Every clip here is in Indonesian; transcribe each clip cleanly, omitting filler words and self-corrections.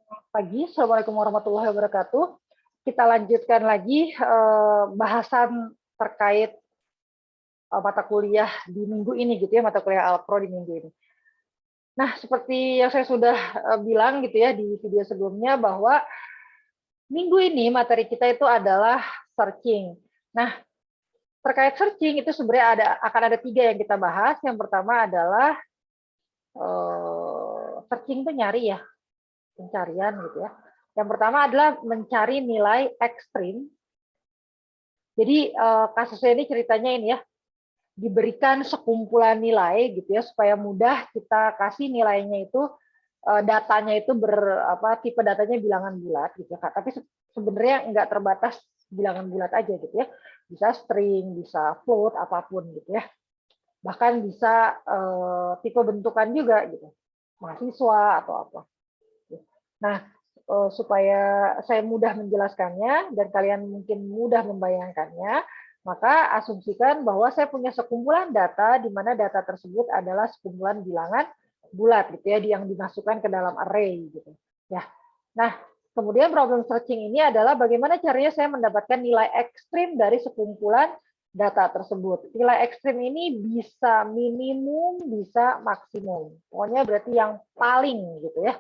Pagi, Assalamualaikum warahmatullahi wabarakatuh. Kita lanjutkan lagi bahasan terkait mata kuliah di minggu ini gitu ya, mata kuliah Alpro di minggu ini. Nah, seperti yang saya sudah bilang gitu ya di video sebelumnya bahwa minggu ini materi kita itu adalah searching. Nah, terkait searching itu sebenarnya akan ada 3 yang kita bahas. Yang pertama adalah searching itu nyari ya, pencarian gitu ya. Yang pertama adalah mencari nilai ekstrim. Jadi kasusnya ini ceritanya ini ya, diberikan sekumpulan nilai gitu ya supaya mudah kita kasih nilainya itu datanya itu tipe datanya bilangan bulat gitu ya. Tapi sebenarnya nggak terbatas bilangan bulat aja gitu ya. Bisa string, bisa float, apapun gitu ya. Bahkan bisa tipe bentukan juga gitu. Mahasiswa atau apa. Nah, supaya saya mudah menjelaskannya dan kalian mungkin mudah membayangkannya, maka asumsikan bahwa saya punya sekumpulan data di mana data tersebut adalah sekumpulan bilangan bulat gitu ya, yang dimasukkan ke dalam array gitu. Ya. Nah, kemudian problem searching ini adalah bagaimana caranya saya mendapatkan nilai ekstrim dari sekumpulan data tersebut. Nilai ekstrim ini bisa minimum, bisa maksimum. Pokoknya berarti yang paling gitu ya,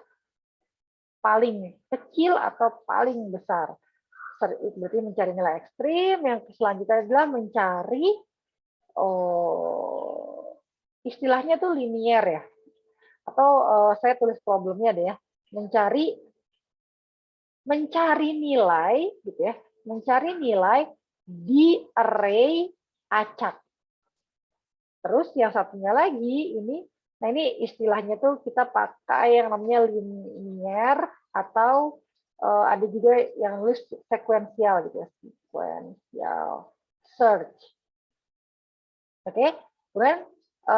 paling kecil atau paling besar. Berarti mencari nilai ekstrim. Yang selanjutnya adalah mencari istilahnya tuh linier ya. Atau saya tulis problemnya deh ya. Mencari nilai gitu ya. Mencari nilai di array acak. Terus yang satunya lagi ini, nah ini istilahnya tuh kita pakai yang namanya linear atau ada juga yang nulis sekuensial gitu ya, sequential search. Oke, kemudian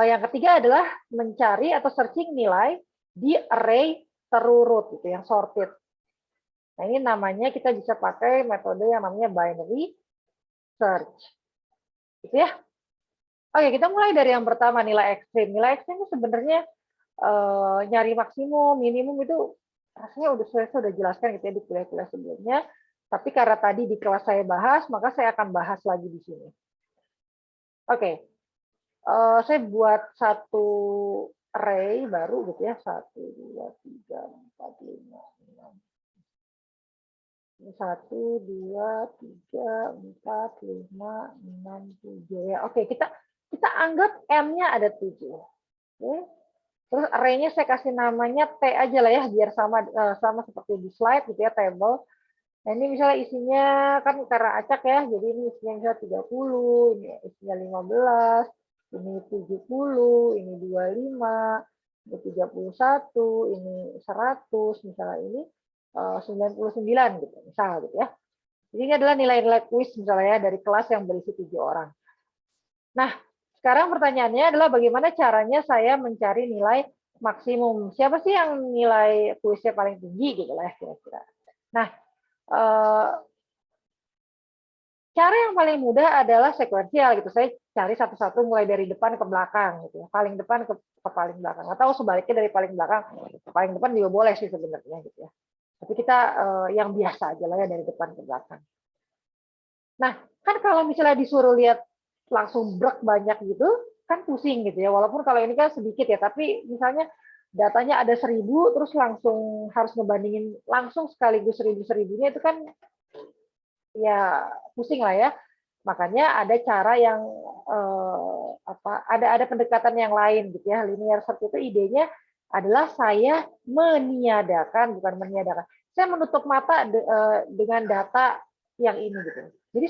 yang ketiga adalah mencari atau searching nilai di array terurut gitu, yang sorted. Nah ini namanya kita bisa pakai metode yang namanya binary search, gitu ya. Oke, kita mulai dari yang pertama, nilai ekstrim. Nilai ekstrim itu sebenarnya nyari maksimum, minimum itu rasanya saya sudah jelaskan gitu ya di kuliah-kuliah sebelumnya. Tapi karena tadi di kelas saya bahas, maka saya akan bahas lagi di sini. Oke, saya buat satu array baru gitu ya, 1, 2, 3, 4, 5, 6. 1, 2, 3, 4, 5, 6, 7 ya. Oke, kita anggap M-nya ada 7. Oke. Terus array-nya saya kasih namanya T aja lah ya, biar sama seperti di slide gitu ya, table. Nah ini misalnya isinya kan karena acak ya, jadi ini isinya misalnya 30, ini isinya 15, ini 70, ini 25, ini 31, ini 100, misalnya ini 99 gitu, misal gitu ya. Jadi ini adalah nilai-nilai kuis misalnya ya, dari kelas yang berisi 7 orang. Nah, sekarang pertanyaannya adalah bagaimana caranya saya mencari nilai maksimum. Siapa sih yang nilai kuisnya paling tinggi gitu lah kira-kira. Nah, cara yang paling mudah adalah sekuensial gitu. Saya cari satu-satu mulai dari depan ke belakang gitu. Paling depan ke paling belakang. Atau sebaliknya dari paling belakang ke paling depan juga boleh sih sebenarnya gitu ya. Tapi kita yang biasa aja lah ya, dari depan ke belakang. Nah, kan kalau misalnya disuruh lihat langsung brek banyak gitu, kan pusing gitu ya. Walaupun kalau ini kan sedikit ya, tapi misalnya datanya ada 1000, terus langsung harus ngebandingin langsung sekaligus 1000-1000-nya itu kan ya pusing lah ya. Makanya ada cara yang ada pendekatan yang lain gitu ya. Linear search itu idenya adalah saya meniadakan, bukan meniadakan. Saya menutup mata dengan data yang ini gitu. Jadi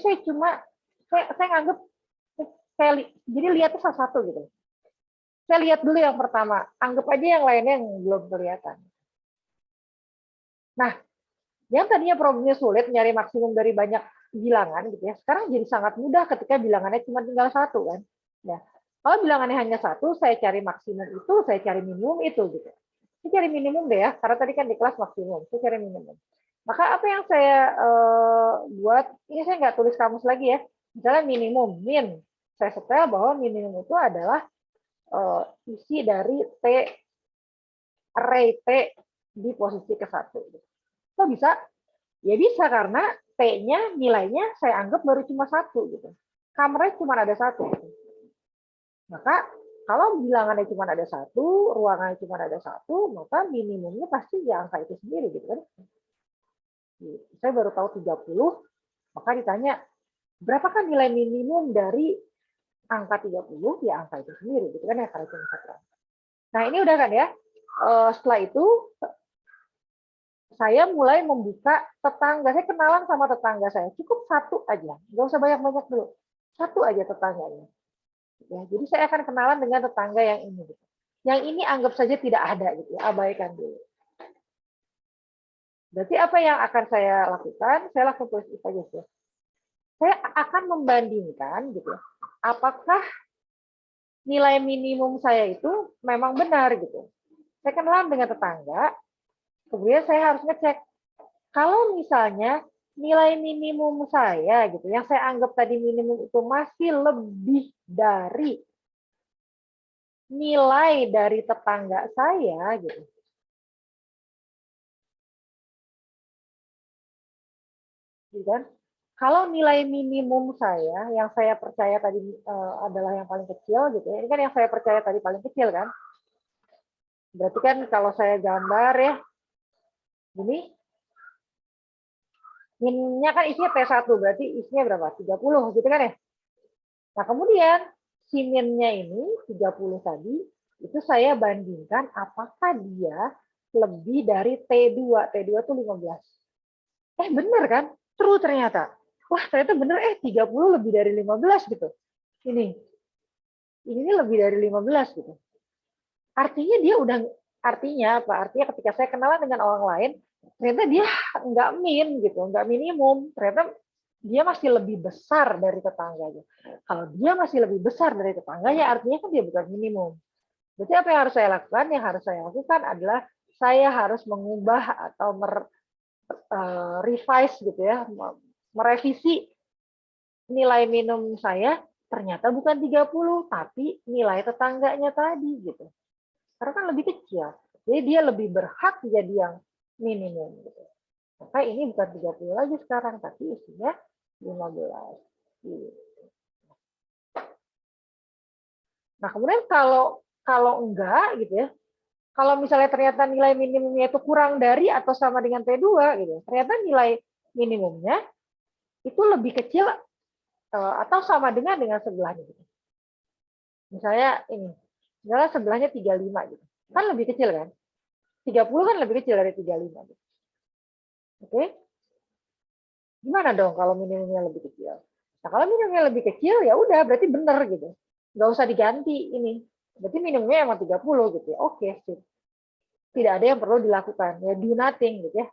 saya nganggap jadi lihatnya satu-satu gitu. Saya lihat dulu yang pertama, anggap aja yang lainnya yang belum kelihatan. Nah, yang tadinya problemnya sulit nyari maksimum dari banyak bilangan gitu ya, sekarang jadi sangat mudah ketika bilangannya cuma tinggal satu kan. Ya, kalau bilangannya hanya satu, saya cari maksimum itu, saya cari minimum itu gitu. Saya cari minimum deh ya, karena tadi kan di kelas maksimum, saya cari minimum. Maka apa yang saya buat, ini saya nggak tulis kamus lagi ya, misalnya minimum, min. Saya setel bahwa minimum itu adalah isi dari T, array T di posisi ke-1. Kok bisa? Ya bisa karena T-nya nilainya saya anggap baru cuma 1 gitu. Kamarnya cuma ada 1. Gitu. Maka kalau bilangannya cuma ada 1, ruangannya cuma ada 1, maka minimumnya pasti ya angka itu sendiri gitu kan. Saya baru tahu 30, maka ditanya berapakah nilai minimum dari angka 30? Ya angka itu sendiri gitu kan ya, karena cuma 1. Nah, ini udah kan ya. Setelah itu saya mulai membuka tetangga. Saya kenalan sama tetangga saya. Cukup 1 aja. Nggak usah banyak-banyak dulu. 1 aja tetangganya. Ya, jadi saya akan kenalan dengan tetangga yang ini. Gitu. Yang ini anggap saja tidak ada. Gitu, ya. Abaikan dulu. Berarti apa yang akan saya lakukan? Saya lakukan tulis if aja sih. Saya akan membandingkan gitu. Apakah nilai minimum saya itu memang benar gitu. Saya kenalan dengan tetangga, kemudian saya harus ngecek. Kalau misalnya nilai minimum saya gitu, yang saya anggap tadi minimum itu masih lebih dari nilai dari tetangga saya gitu. Kan? Kalau nilai minimum saya yang saya percaya tadi adalah yang paling kecil gitu ya. Ini kan yang saya percaya tadi paling kecil kan. Berarti kan kalau saya gambar ya ini minnya kan isinya P1, berarti isinya berapa? 30 gitu kan ya. Nah, kemudian si minnya ini 30 tadi itu saya bandingkan apakah dia lebih dari T2. T2 itu 15. Bener kan? True ternyata. Wah, ternyata bener 30 lebih dari 15 gitu. Ini lebih dari 15 gitu. Artinya dia udah, artinya apa? Artinya ketika saya kenalan dengan orang lain, ternyata dia nggak min gitu, nggak minimum. Ternyata dia masih lebih besar dari tetangganya. Kalau dia masih lebih besar dari tetangganya, artinya kan dia bukan minimum. Jadi apa yang harus saya lakukan? Yang harus saya lakukan adalah saya harus mengubah atau revise gitu ya, merevisi nilai minimum saya ternyata bukan 30, tapi nilai tetangganya tadi gitu. Karena kan lebih kecil. Jadi dia lebih berhak jadi yang minimum gitu. Maka ini bukan 30 lagi sekarang, tapi isinya 15. Gitu. Nah, kemudian kalau enggak gitu ya, kalau misalnya ternyata nilai minimumnya itu kurang dari atau sama dengan T2 gitu, ternyata nilai minimumnya itu lebih kecil atau sama dengan sebelahnya gitu. Misalnya ini, misalnya sebelahnya 35 gitu. Kan lebih kecil kan? 30 kan lebih kecil dari 35 gitu. Oke? Gimana dong kalau minimumnya lebih kecil? Nah, kalau minimumnya lebih kecil ya udah berarti benar gitu. Nggak usah diganti ini. Berarti minimumnya emang 30 gitu ya. Oke, sip. Tidak ada yang perlu dilakukan. Ya do nothing gitu ya.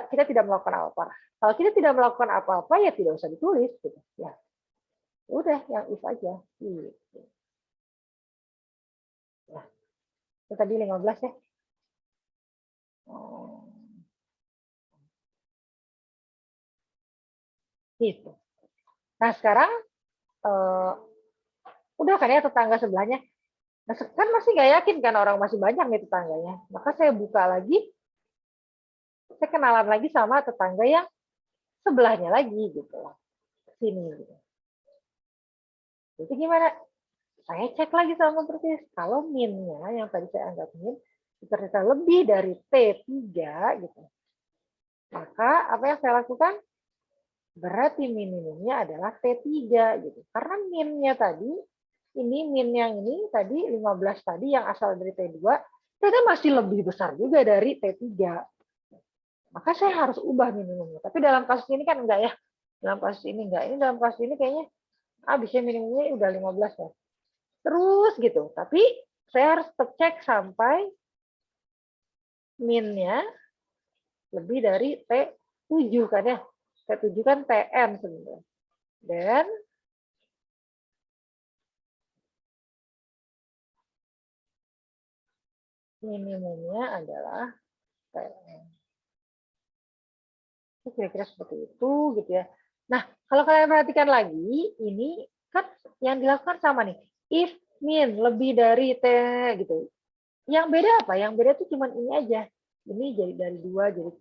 Kita tidak melakukan apa-apa. Kalau kita tidak melakukan apa-apa ya tidak usah ditulis gitu. Ya. Udah yang if aja. Gitu. Nah, itu tadi 15 ya. Gitu. Nah, sekarang udah kan ya tetangga sebelahnya. Nah, kan masih nggak yakin kan orang masih banyak nih tetangganya. Maka saya buka lagi, saya kenalan lagi sama tetangga yang sebelahnya lagi gitu. Sini. Gitu. Jadi gimana? Saya cek lagi sama persis. Kalau minnya yang tadi saya anggap min, ternyata lebih dari T3 gitu. Maka apa yang saya lakukan? Berarti minimumnya adalah T3 gitu. Karena minnya tadi, ini min yang ini tadi 15 tadi yang asal dari T2, ternyata masih lebih besar juga dari T3. Maka saya harus ubah minimumnya. Tapi dalam kasus ini kan enggak ya. Dalam kasus ini enggak. Ini dalam kasus ini kayaknya bisa minimumnya udah 15 ya. Terus gitu. Tapi saya harus tetap cek sampai minnya lebih dari T7 kan ya. T7 kan TN sebenarnya. Dan minimumnya adalah TN. Kira-kira seperti itu gitu ya. Nah, kalau kalian perhatikan lagi, ini kan yang dilakukan sama nih. If min lebih dari T gitu. Yang beda apa? Yang beda itu cuma ini aja. ini jadi dari 2 jadi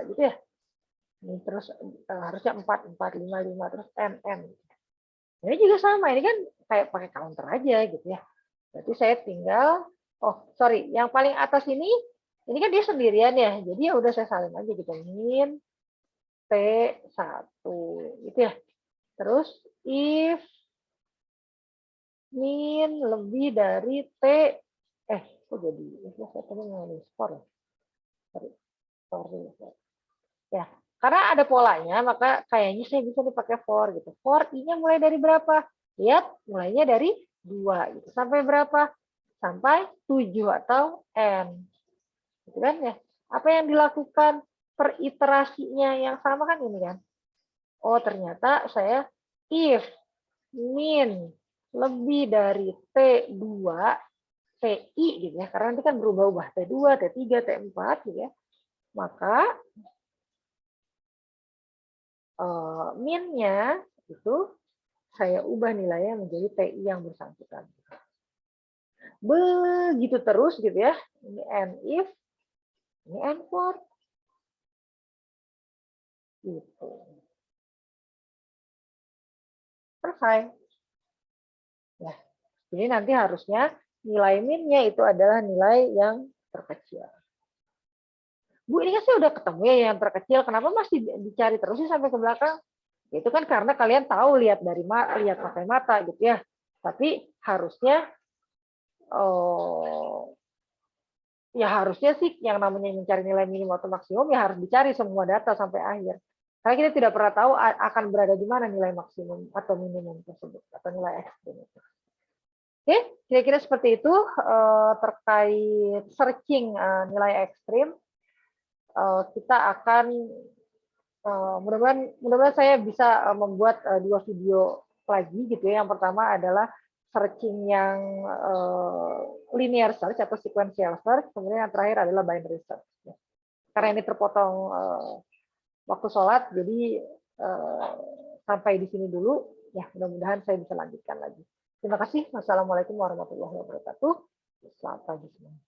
3 gitu ya. Ini terus harusnya 4, 4, 5, 5 terus n. Ini juga sama, ini kan kayak pakai counter aja gitu ya. Berarti saya tinggal, oh sorry, yang paling atas ini kan dia sendirian ya, jadi ya udah saya salin aja gitu, min T1 gitu ya. Terus if min lebih dari T, kok jadi, saya tadi ngomongin skor ya. Sorry. Ya, karena ada polanya, maka kayaknya saya bisa dipakai for gitu. For I-nya mulai dari berapa? Lihat, mulainya dari 2 gitu. Sampai berapa? Sampai 7 atau n. Gitu kan ya. Apa yang dilakukan per iterasinya yang sama kan ini kan? Oh, ternyata saya if min lebih dari T2 TI gitu ya. Karena nanti kan berubah-ubah T2, T3, T4 gitu ya. Maka min-nya itu saya ubah nilainya menjadi TI yang bersangkutan. Begitu terus gitu ya. Ini n if, ini n for. Gitu. Selesai. Ya. Jadi nanti harusnya nilai min-nya itu adalah nilai yang terkecil. Bu, ini kan saya udah ketemu ya yang terkecil. Kenapa masih dicari terus sih sampai ke belakang? Itu kan karena kalian tahu lihat dari lihat pakai mata gitu ya. Tapi harusnya ya harusnya sih yang namanya mencari nilai minimum atau maksimum ya harus dicari semua data sampai akhir. Karena kita tidak pernah tahu akan berada di mana nilai maksimum atau minimum tersebut atau nilai ekstrim itu. Oke, kira-kira seperti itu terkait searching nilai ekstrim. Kita akan mudah-mudahan saya bisa membuat 2 video lagi gitu ya. Yang pertama adalah searching yang linear search atau sequential search, kemudian yang terakhir adalah binary search. Karena ini terpotong waktu sholat, jadi sampai di sini dulu. Ya, mudah-mudahan saya bisa lanjutkan lagi. Terima kasih. Wassalamualaikum warahmatullahi wabarakatuh. Selamat pagi semua.